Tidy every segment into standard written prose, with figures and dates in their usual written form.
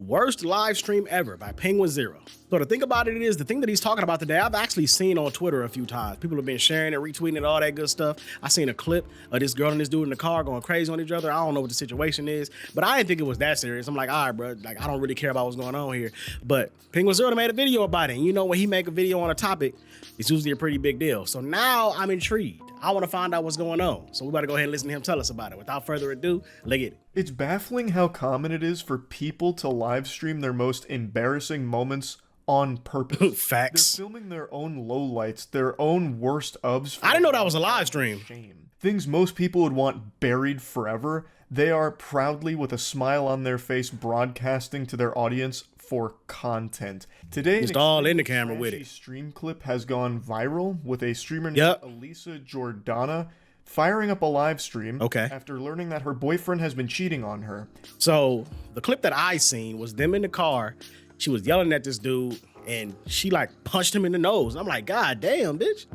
Worst live stream ever by Penguinz0. So the thing about it is, the thing that he's talking about today, I've actually seen on Twitter a few times. People have been sharing it, retweeting it, all that good stuff. I seen a clip of this girl and this dude in the car going crazy on each other. I don't know what the situation is, but I didn't think it was that serious. I'm like, all right, bro, like I don't really care about what's going on here. But Penguinz0 made a video about it. And you know, when he make a video on a topic, it's usually a pretty big deal. So now I'm intrigued. I want to find out what's going on. So we better go ahead and listen to him tell us about it. Without further ado, let's get it. It's baffling how common it is for people to live stream their most embarrassing moments on purpose. Facts. They're filming their own lowlights, their own worst ofs. I didn't know that was a live stream. Shame. Things most people would want buried forever, they are proudly with a smile on their face broadcasting to their audience for content. Today, just all in the camera with it. Stream clip has gone viral with a streamer named Elisa Jordana firing up a live stream after learning that her boyfriend has been cheating on her. So the clip that I seen was them in the car. She was yelling at this dude and she like punched him in the nose. I'm like, God damn, bitch.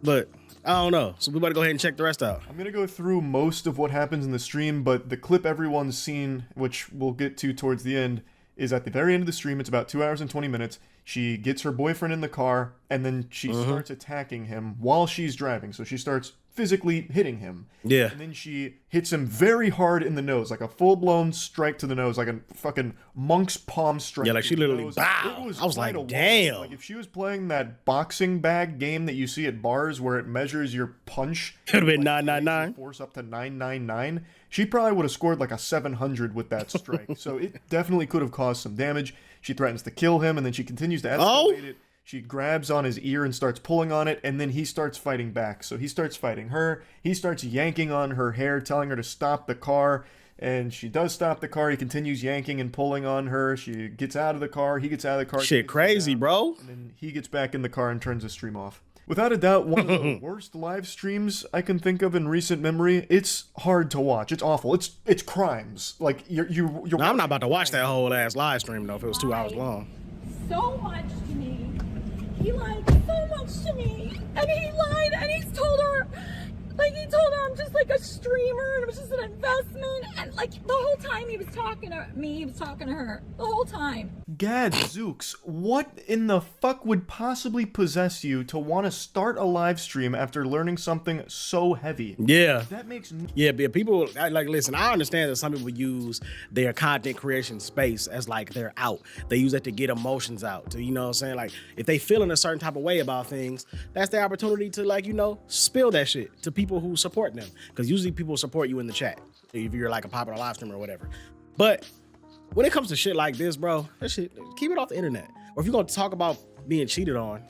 But I don't know. So we better go ahead and check the rest out. I'm going to go through most of what happens in the stream, but the clip everyone's seen, which we'll get to towards the end, is at the very end of the stream. It's about 2 hours and 20 minutes. She gets her boyfriend in the car, and then she starts attacking him while she's driving. So she starts physically hitting him. Yeah. And then she hits him very hard in the nose, like a full-blown strike to the nose, like a fucking monk's palm strike. Yeah, like she literally, bow. I was like, damn. Like if she was playing that boxing bag game that you see at bars where it measures your punch. Could have been 999. Force up to 999. She probably would have scored like a 700 with that strike. So it definitely could have caused some damage. She threatens to kill him, and then she continues to escalate it. She grabs on his ear and starts pulling on it, and then he starts fighting back. So he starts fighting her. He starts yanking on her hair, telling her to stop the car, and she does stop the car. He continues yanking and pulling on her. She gets out of the car. He gets out of the car. Shit crazy, bro. And then he gets back in the car and turns the stream off. Without a doubt, one of the worst live streams I can think of in recent memory. It's hard to watch. It's awful. It's crimes. Like you're. No, I'm not about to watch that whole ass live stream though. If it was 2 hours long. So much to me. He lied so much to me, and he lied, and he told her I'm just like a streamer, and it was just an investment, and like the whole time he was talking to me, he was talking to her, the whole time. Gadzooks, what in the fuck would possibly possess you to want to start a live stream after learning something so heavy? Yeah. That makes... Yeah, but people, like, listen, I understand that some people use their content creation space as like their out. They use it to get emotions out, to, you know what I'm saying? Like, if they feel in a certain type of way about things, that's their opportunity to, like, you know, spill that shit to people who support them. Because usually people support you in the chat if you're like a popular live streamer or whatever. But when it comes to shit like this, bro, that shit, keep it off the internet. Or if you're gonna talk about being cheated on,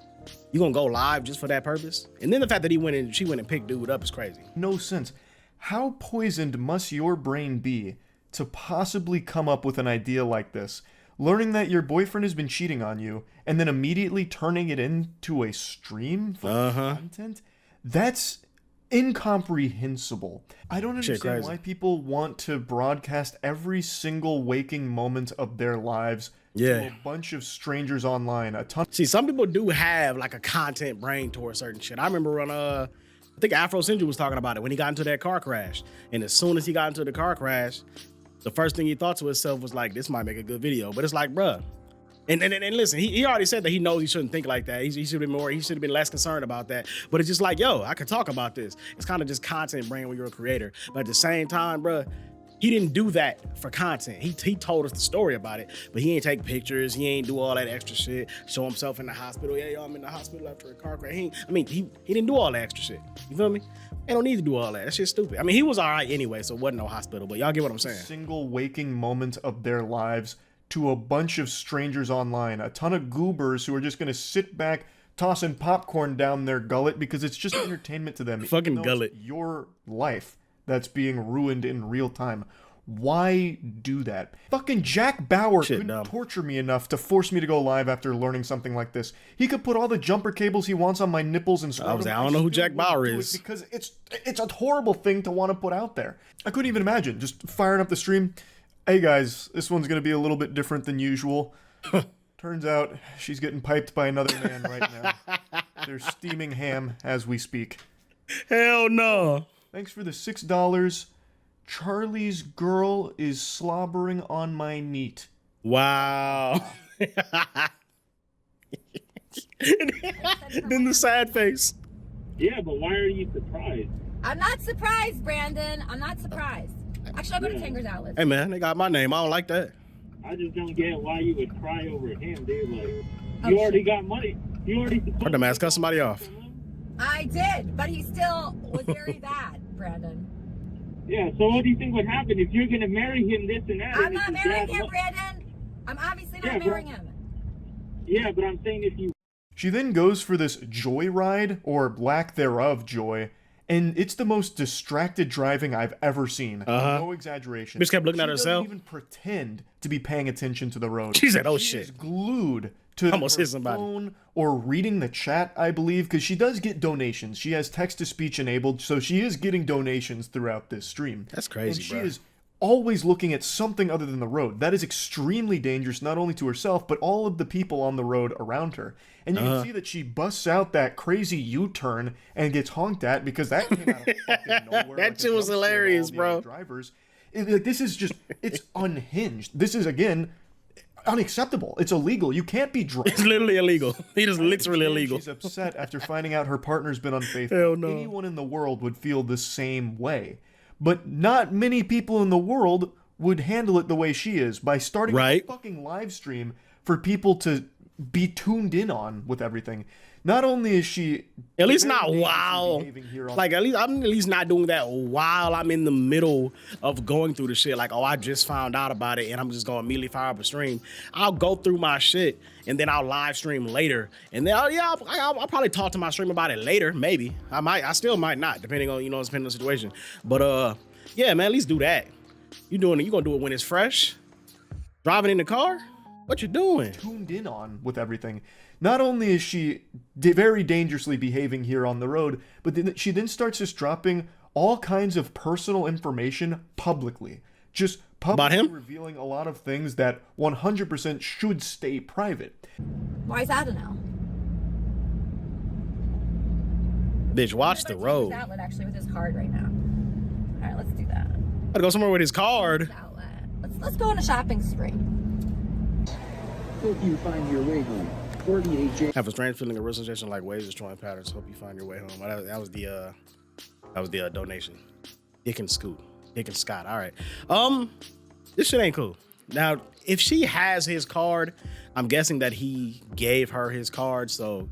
you gonna go live just for that purpose? And then the fact that she went and picked dude up is crazy. No sense. How poisoned must your brain be to possibly come up with an idea like this? Learning that your boyfriend has been cheating on you and then immediately turning it into a stream for content? That's incomprehensible. I don't understand why people want to broadcast every single waking moment of their lives to a bunch of strangers online. See, some people do have like a content brain towards certain shit. I remember on I think Afro Sinju was talking about it when he got into that car crash. And as soon as he got into the car crash, the first thing he thought to himself was like, this might make a good video. But it's like, bruh. And listen, he already said that he knows he shouldn't think like that. He should have been less concerned about that. But it's just like, yo, I could talk about this. It's kind of just content brain when you're a creator. But at the same time, bruh, he didn't do that for content. He told us the story about it, but he ain't take pictures. He ain't do all that extra shit. Show himself in the hospital. Yeah, yo, I'm in the hospital after a car crash. He didn't do all that extra shit. You feel me? They don't need to do all that. That shit's stupid. I mean, he was all right anyway, so it wasn't no hospital. But y'all get what I'm saying. Single waking moment of their lives to a bunch of strangers online, a ton of goobers who are just gonna sit back, tossing popcorn down their gullet because it's just entertainment to them. Fucking gullet. It's your life that's being ruined in real time. Why do that? Fucking Jack Bauer couldn't torture me enough to force me to go live after learning something like this. He could put all the jumper cables he wants on my nipples and I don't know who Jack Bauer is. Because it's a horrible thing to want to put out there. I couldn't even imagine just firing up the stream. Hey guys, this one's going to be a little bit different than usual. Turns out she's getting piped by another man right now. They're steaming ham as we speak. Hell no. Thanks for the $6. Charlie's girl is slobbering on my meat. Wow. Then the sad face. Yeah, but why are you surprised? I'm not surprised, Brandon. I'm not surprised. Actually, I'll go to Penguinz outlet. Hey man, they got my name. I don't like that. I just don't get why you would cry over him, dude. Like, Oh, you already got money. You already. Put the mask, cut somebody off. I did, but he still was very bad, Brandon. Yeah. So what do you think would happen if you're gonna marry him? This and that. I'm and not it's marrying bad him, luck? Brandon. I'm obviously not Yeah, marrying him. Yeah, but I'm saying if you. She then goes for this joyride, or lack thereof joy, and it's the most distracted driving I've ever seen. No exaggeration. Bitch kept looking at herself. She doesn't even pretend to be paying attention to the road. She said, "Oh She shit." is glued to Almost her hit somebody. phone or reading the chat, I believe, because she does get donations. She has text-to-speech enabled, so she is getting donations throughout this stream. That's crazy, And she bro. is always looking at something other than the road. That is extremely dangerous, not only to herself, but all of the people on the road around her. And you can see that she busts out that crazy U-turn and gets honked at because that came out of fucking nowhere. That like a shit was jump scare to all hilarious, the bro. other drivers. Like, this is just, it's unhinged. This is, again, unacceptable. It's illegal. You can't be drunk. It's literally illegal. It is literally And illegal. She's upset after finding out her partner's been unfaithful. Hell no. Anyone in the world would feel the same way. But not many people in the world would handle it the way she is, by starting Right. a fucking live stream for people to be tuned in on with everything. Not only is she At least very not dangerously while, behaving here on like I'm at least not doing that while I'm in the middle of going through the shit. Like, oh, I just found out about it and I'm just going to immediately fire up a stream. I'll go through my shit and then I'll live stream later. And then, I'll probably talk to my stream about it later. Maybe I still might not, depending on, depending on the situation. But yeah, man, at least do that. You gonna do it when it's fresh? Driving in the car? What you doing? tuned in on with everything. Not only is she very dangerously behaving here on the road, but then she then starts just dropping all kinds of personal information publicly. Just publicly him? revealing a lot of things that 100% should stay private. Why is that a no? Bitch, watch the road. Outlet actually with his card right now. All right, let's do that. Gotta go somewhere with his card. Outlet. Let's go on a shopping spree. Hope you find your way home. 48J. Have a strange feeling of realization like waves destroying patterns. Hope you find your way home. That was the donation. Dick and Scott. All right. This shit ain't cool. Now, if she has his card, I'm guessing that he gave her his card. So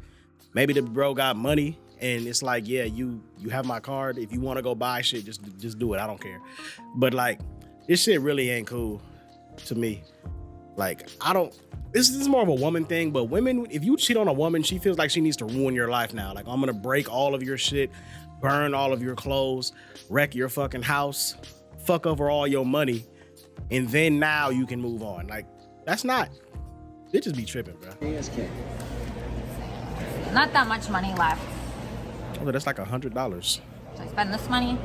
maybe the bro got money and it's like, yeah, you have my card. If you want to go buy shit, just do it. I don't care. But like, this shit really ain't cool to me. Like, this is more of a woman thing, but women, if you cheat on a woman, she feels like she needs to ruin your life now. Like, I'm gonna break all of your shit, burn all of your clothes, wreck your fucking house, fuck over all your money, and then now you can move on. Like, that's not, bitches be tripping, bro. ASK. Not that much money left. Oh, that's like $100. Should I spend this money?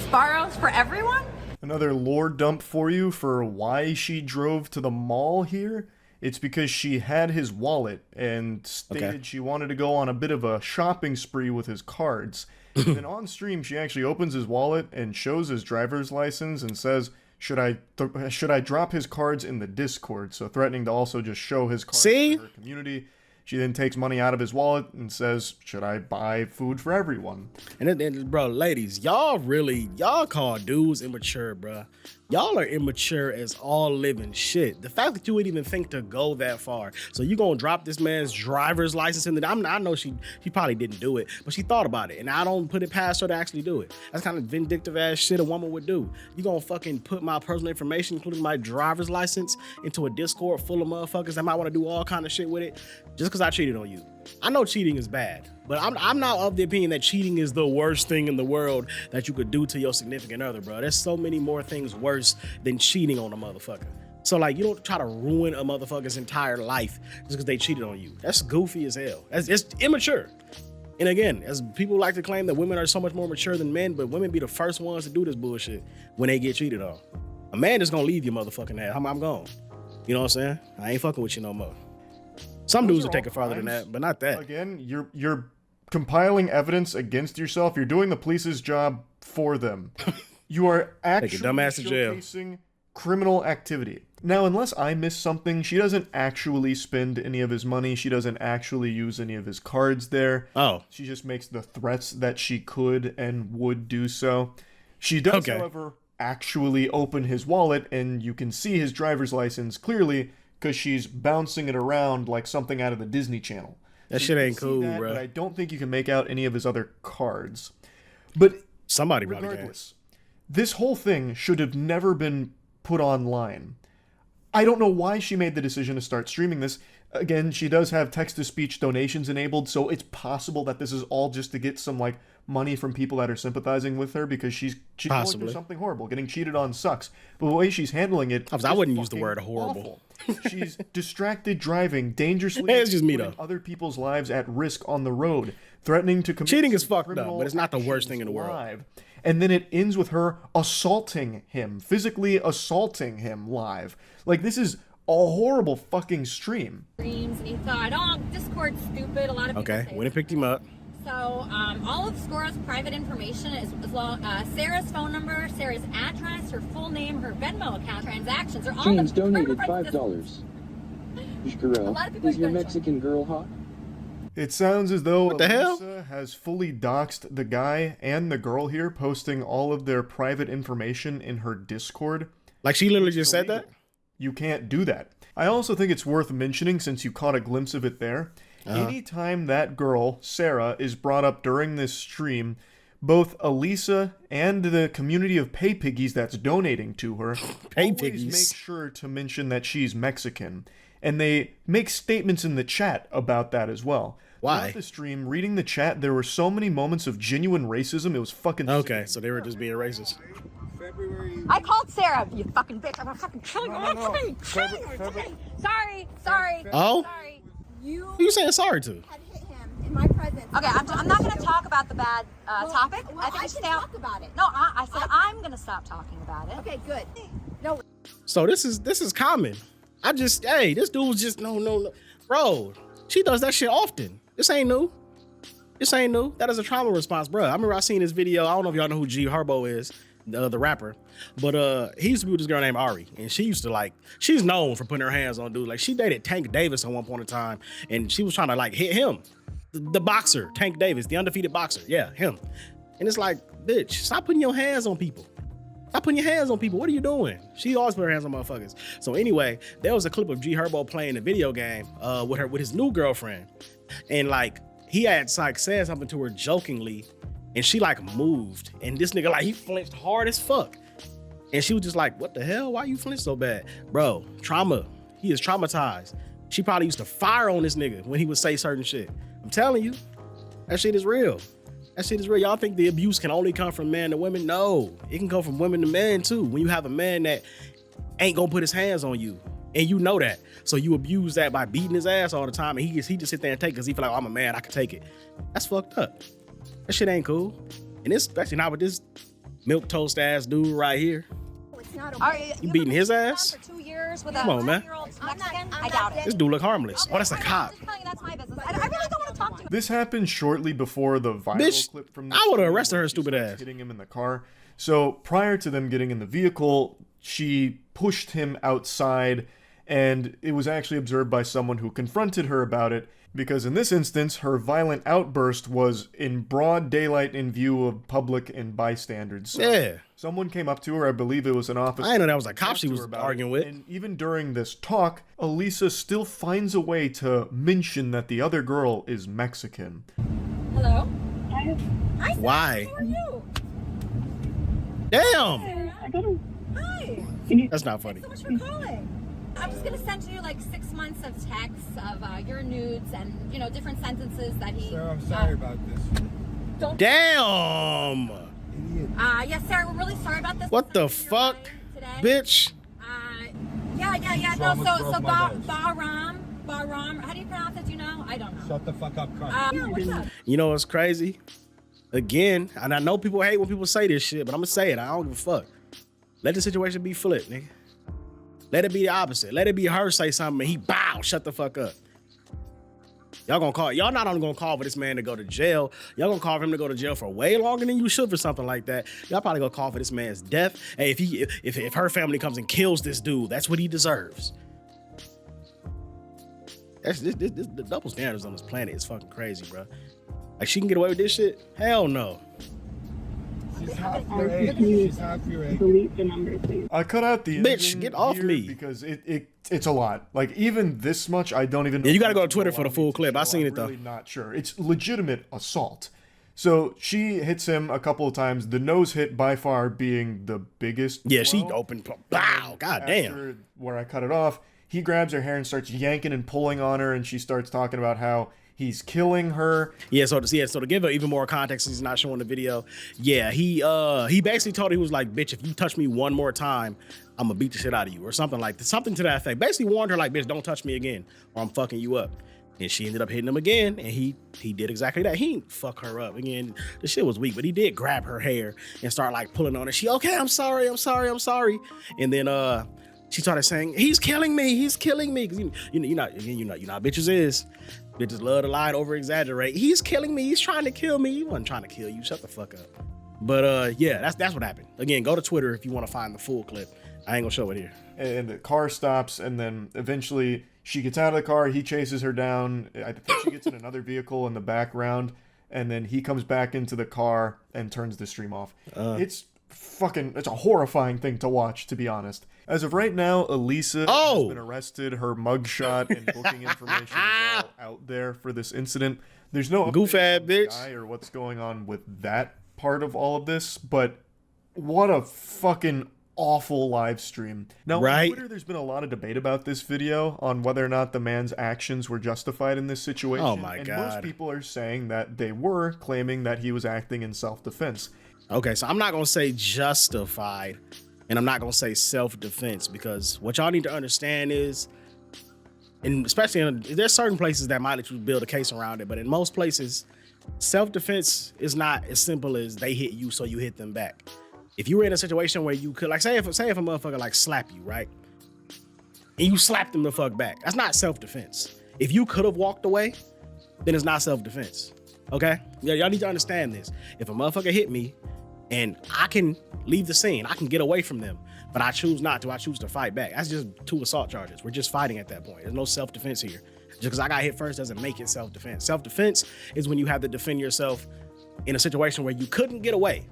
Sparrows for everyone? Another lore dump for you for why she drove to the mall here. It's because she had his wallet and stated she wanted to go on a bit of a shopping spree with his cards. And then on stream, she actually opens his wallet and shows his driver's license and says, should I drop his cards in the Discord? So threatening to also just show his cards to her community. She then takes money out of his wallet and says, should I buy food for everyone? And then, bro, ladies, y'all call dudes immature, bro. Y'all are immature as all living shit. The fact that you would even think to go that far. So you gonna drop this man's driver's license in the, I know she probably didn't do it, but she thought about it. And I don't put it past her to actually do it. That's kind of vindictive ass shit a woman would do. You gonna fucking put my personal information, including my driver's license, into a Discord full of motherfuckers that might want to do all kind of shit with it just because I cheated on you. I know cheating is bad, but I'm not of the opinion that cheating is the worst thing in the world that you could do to your significant other, bro. There's so many more things worse than cheating on a motherfucker. So like, you don't try to ruin a motherfucker's entire life just because they cheated on you. That's goofy as hell. It's immature. And again, as people like to claim that women are so much more mature than men, but women be the first ones to do this bullshit when they get cheated on. A man is gonna leave your motherfucking ass. I'm gone. You know what I'm saying? I ain't fucking with you no more. Some dudes will take it farther than that, but not that. Again, you're compiling evidence against yourself. You're doing the police's job for them. You are actually dumbass to jail. showcasing criminal activity. Now, unless I missed something, she doesn't actually spend any of his money. She doesn't actually use any of his cards there. Oh. She just makes the threats that she could and would do so. She does, however, actually open his wallet, and you can see his driver's license clearly because she's bouncing it around like something out of the Disney Channel. That So shit you can ain't see cool, that, bro. But I don't think you can make out any of his other cards. But Somebody probably can. regardless, this whole thing should have never been put online. I don't know why she made the decision to start streaming this. Again, she does have text-to-speech donations enabled, so it's possible that this is all just to get some, like, money from people that are sympathizing with her because she's going through something horrible. Getting cheated on sucks. But the way she's handling it, I wouldn't use the word horrible. awful. She's distracted driving, dangerously It's just me, putting though. other people's lives at risk on the road, threatening to commit Cheating is some fucked up, criminal but it's not the worst actions thing in the world. live. And then it ends with her assaulting him, physically assaulting him live. Like, this is a horrible fucking stream. Dreams, and he thought, oh, Discord's stupid. A lot of people Okay, say went and picked him up. So all of Scora's private information is Sarah's phone number, Sarah's address, her full name, her Venmo account, transactions. Are all James the donated fingerprints of $5. A lot of people Shkrel, is your are gonna Mexican girl hot? It sounds as though What the hell? Elisa has fully doxed the guy and the girl here, posting all of their private information in her Discord. Like she literally just said that? You can't do that. I also think it's worth mentioning, since you caught a glimpse of it there, anytime that girl, Sarah, is brought up during this stream, both Elisa and the community of pay piggies that's donating to her always piggies. make sure to mention that she's Mexican. And they make statements in the chat about that as well. Why? Throughout the stream, reading the chat, there were so many moments of genuine racism, it was fucking Okay, so they were just being racist. I called Sarah, you fucking bitch. I'm gonna fucking kill you. I'm gonna kill you. It's okay. Sorry. Oh? Sorry. You Who you saying sorry to? had hit him in my presence. Okay, I'm not gonna talk about the bad topic. Well, I stay can out. talk about it. No, I said I'm gonna stop talking about it. Okay, good. No, So this is common. Hey, this dude was just no. Bro, she does that shit often. This ain't new. That is a trauma response, bro. I remember I seen this video. I don't know if y'all know who G Herbo is, the rapper. But he used to be with this girl named Ari. And she used to she's known for putting her hands on dudes. Like she dated Tank Davis at one point in time. And she was trying to hit him. The boxer, Tank Davis, the undefeated boxer. Yeah, him. And it's like, bitch, stop putting your hands on people. Stop putting your hands on people. What are you doing? She always put her hands on motherfuckers. So anyway, there was a clip of G Herbo playing a video game with his new girlfriend. And he had said something to her jokingly, and she moved. And this nigga he flinched hard as fuck. And she was just like, what the hell? Why you flinch so bad? Bro, trauma. He is traumatized. She probably used to fire on this nigga when he would say certain shit. I'm telling you, that shit is real. Y'all think the abuse can only come from men to women? No, it can come from women to men too. When you have a man that ain't gonna put his hands on you, and you know that, so you abuse that by beating his ass all the time, and he just sit there and take it because he feel like, I'm a man, I can take it. That's fucked up. That shit ain't cool, and especially not with this milk toast ass dude right here. it's not okay. You beating his ass? For 2 years with Come on, man. Mexican? I'm I doubt not it. This dude look harmless. Oh, that's a cop. I'm just telling you, that's my business. I really don't want to talk to you. This happened shortly before the viral Bitch, clip from I would've stream arrested where her she stupid starts ass. hitting him in the car. So prior to them getting in the vehicle, she pushed him outside, and it was actually observed by someone who confronted her about it, because in this instance, her violent outburst was in broad daylight in view of public and bystanders. So Yeah. someone came up to her, I believe it was an officer. I didn't know that was a cop talked she to was her about arguing it, with. And even during this talk, Elisa still finds a way to mention that the other girl is Mexican. Hello? Hi, Sarah. Why? How are you? Damn. Hi. That's not funny. So much for calling. I'm just gonna send you 6 months of texts of your nudes and different sentences that he. Sarah, I'm sorry about this. Don't. Damn. Yes, Sarah, we're really sorry about this. What the This happened fuck, to your wife today. bitch? Yeah. She No, almost so broke my nose. Bahram. How do you pronounce it? Do you know? I don't know. Shut the fuck up, cunt. Yeah, what's up? You know what's crazy? Again, and I know people hate when people say this shit, but I'm gonna say it. I don't give a fuck. Let the situation be flipped, nigga. Let it be the opposite. Let it be her say something and he bow, shut the fuck up. Y'all not only gonna call for this man to go to jail, y'all gonna call for him to go to jail for way longer than you should for something like that. Y'all probably gonna call for this man's death. Hey, if her family comes and kills this dude, that's what he deserves. The double standards on this planet is fucking crazy, bro. Like, she can get away with this shit? Hell no. She's half your age. She's half your age. Delete the number, please. I cut out the Bitch, ending get off here me. because it's a lot. Like, even this much, I don't even know. Yeah, you gotta if go to it's Twitter gonna for the allow full me to clip. I show. seen I'm it, though. really not sure. It's legitimate assault. So she hits him a couple of times. The nose hit by far being the biggest. Yeah, she blow. opened. Wow, goddamn. After where I cut it off, he grabs her hair and starts yanking and pulling on her, and she starts talking about how he's killing her. Yeah, so to give her even more context, he's not showing the video. Yeah, he basically told her, he was like, bitch, if you touch me one more time, I'm gonna beat the shit out of you, or something like that. Something to that effect. Basically warned her, like, bitch, don't touch me again, or I'm fucking you up. And she ended up hitting him again, and he did exactly that. He didn't fuck her up. Again, the shit was weak, but he did grab her hair and start like pulling on her. She, okay, I'm sorry. And then she started saying, he's killing me. Cause you know how bitches is. Bitches love to lie and over exaggerate. He's killing me. He's trying to kill me. He wasn't trying to kill you. Shut the fuck up. But yeah, that's what happened. Again, go to Twitter if you want to find the full clip. I ain't gonna show it here. And the car stops, and then eventually she gets out of the car. He chases her down. I think she gets in another vehicle in the background, and then he comes back into the car and turns the stream off. It's a horrifying thing to watch, to be honest. As of right now, Elisa has been arrested. Her mugshot and booking information is all out there for this incident. There's no goof ass bitch guy or what's going on with that part of all of this, but what a fucking awful live stream. Now, right? On Twitter, there's been a lot of debate about this video on whether or not the man's actions were justified in this situation. Oh my God. Most people are saying that they were, claiming that he was acting in self-defense. Okay, so I'm not gonna say justified, and I'm not gonna say self-defense, because what y'all need to understand is, and especially there's certain places that might let you build a case around it, but in most places, self-defense is not as simple as they hit you, so you hit them back. If you were in a situation where you could, like, say if a motherfucker like slap you, right? And you slapped them the fuck back. That's not self-defense. If you could have walked away, then it's not self-defense. Okay? Yeah, y'all need to understand this. If a motherfucker hit me and I can leave the scene, I can get away from them, but I choose not to. I choose to fight back. That's just 2 assault charges. We're just fighting at that point. There's no self-defense here. Just because I got hit first doesn't make it self-defense. Self-defense is when you have to defend yourself in a situation where you couldn't get away.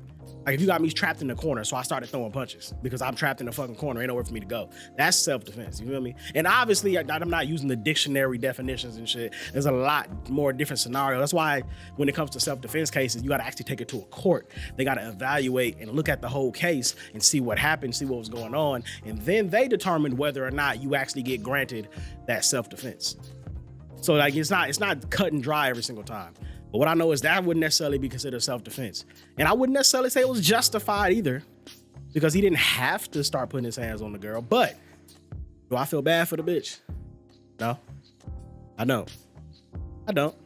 Like, if you got me trapped in the corner, so I started throwing punches because I'm trapped in the fucking corner, ain't nowhere for me to go. That's self-defense, you feel me? And obviously, I'm not using the dictionary definitions and shit. There's a lot more different scenarios. That's why when it comes to self-defense cases, you gotta actually take it to a court. They gotta evaluate and look at the whole case and see what happened, see what was going on, and then they determine whether or not you actually get granted that self-defense. So like, it's not cut and dry every single time. But what I know is that wouldn't necessarily be considered self-defense. And I wouldn't necessarily say it was justified either, because he didn't have to start putting his hands on the girl. But do I feel bad for the bitch? No, I don't. I don't.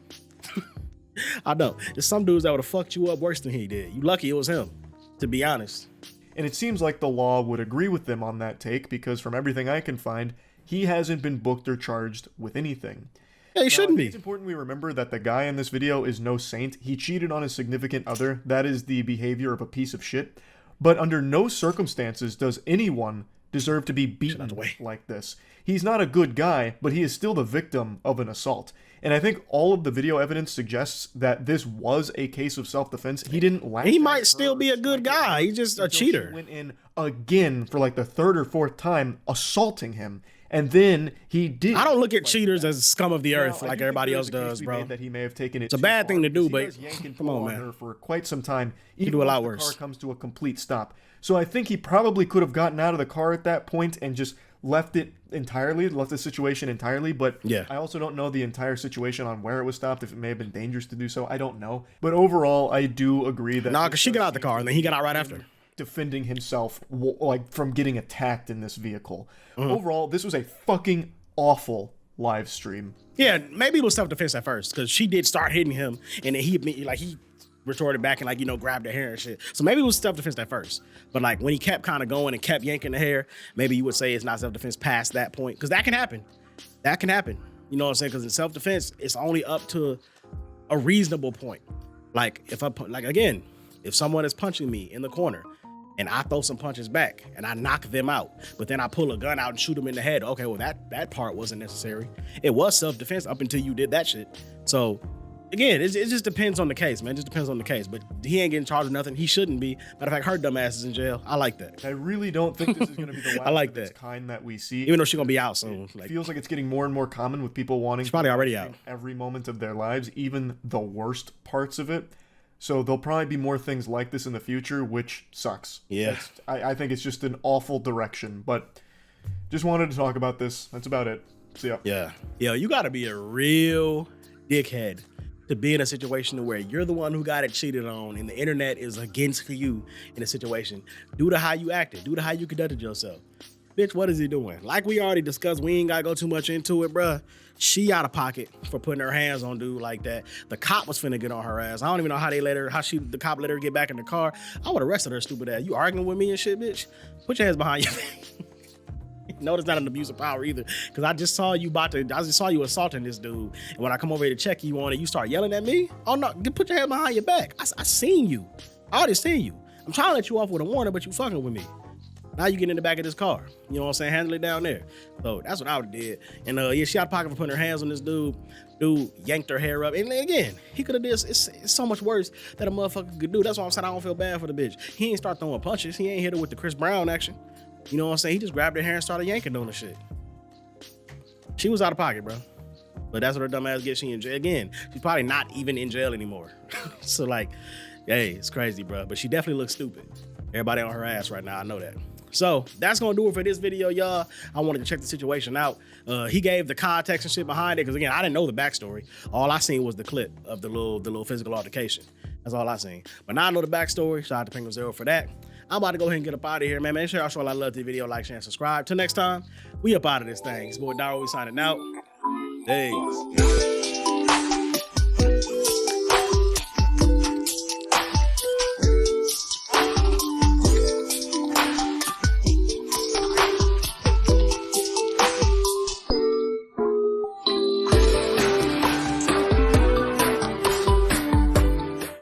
There's some dudes that would have fucked you up worse than he did. You lucky it was him, to be honest. And it seems like the law would agree with them on that take, because from everything I can find, he hasn't been booked or charged with anything. Yeah, he shouldn't be. It's important we remember that the guy in this video is no saint. He cheated on his significant other. That is the behavior of a piece of shit. But under no circumstances does anyone deserve to be beaten like this. He's not a good guy, but he is still the victim of an assault. And I think all of the video evidence suggests that this was a case of self-defense. He didn't laugh. He might still be a good guy. He's just a cheater. He went in again for like the 3rd or 4th time, assaulting him. And then he did. I don't look at cheaters as scum of the earth like everybody else does, bro. That he may have taken it. It's a bad thing to do, but come on, man. Her for quite some time, even do a lot when the worse. car comes to a complete stop. So I think he probably could have gotten out of the car at that point and just left the situation entirely. But yeah, I also don't know the entire situation on where it was stopped. If it may have been dangerous to do so, I don't know. But overall, I do agree that because she got out of the car and then he got out right after. Defending himself like from getting attacked in this vehicle. Overall, this was a fucking awful live stream. Yeah, maybe it was self-defense at first, because she did start hitting him and then he retorted back and grabbed her hair and shit. So maybe it was self-defense at first, but like when he kept kind of going and kept yanking the hair, maybe you would say it's not self-defense past that point, because that can happen. You know what I'm saying? Because in self-defense, it's only up to a reasonable point. Like if someone is punching me in the corner and I throw some punches back and I knock them out, but then I pull a gun out and shoot them in the head. Okay, well that part wasn't necessary. It was self-defense up until you did that shit. So again, it just depends on the case, man. It just depends on the case. But he ain't getting charged with nothing. He shouldn't be. Matter of fact, her dumb ass is in jail. I like that. I really don't think this is going to be the last I like of its that. kind that we see. Even though she's gonna be out soon. It feels like it's getting more and more common with people wanting She's probably to already out. every moment of their lives, even the worst parts of it. So there'll probably be more things like this in the future, which sucks. Yeah. I think it's just an awful direction, but just wanted to talk about this. That's about it. See ya. Yeah. Yo, you gotta be a real dickhead to be in a situation where you're the one who got it cheated on and the internet is against you in a situation due to how you acted, due to how you conducted yourself. Bitch, what is he doing? Like we already discussed, we ain't gotta go too much into it, bruh. She out of pocket for putting her hands on dude like that. The cop was finna get on her ass. I don't even know how the cop let her get back in the car. I would have arrested her stupid ass. You arguing with me and shit, bitch? Put your hands behind your back. No, it's not an abuse of power either. Cause I just saw you assaulting this dude. And when I come over here to check you on it, you start yelling at me? Oh no, put your hand behind your back. I seen you. I already seen you. I'm trying to let you off with a warning, but you fucking with me. Now you get in the back of this car. You know what I'm saying? Handle it down there. So that's what I would have did. And yeah, she out of pocket for putting her hands on this dude. Dude yanked her hair up. And again, he could have did it's so much worse that a motherfucker could do. That's why I'm saying I don't feel bad for the bitch. He ain't start throwing punches. He ain't hit her with the Chris Brown action. You know what I'm saying? He just grabbed her hair and started yanking on the shit. She was out of pocket, bro. But that's what her dumb ass gets. She in jail. Again, she's probably not even in jail anymore. So like, hey, it's crazy, bro. But she definitely looks stupid. Everybody on her ass right now. I know that. So that's gonna do it for this video, y'all. I wanted to check the situation out. He gave the context and shit behind it, because again, I didn't know the backstory. All I seen was the clip of the little physical altercation. That's all I seen. But now I know the backstory. Shout out to Penguinz0 for that. I'm about to go ahead and get up out of here, man. Make sure y'all show a lot of love to the video, like, share, and subscribe. Till next time, we up out of this thing. It's boy Dairu, we signing out. Hey.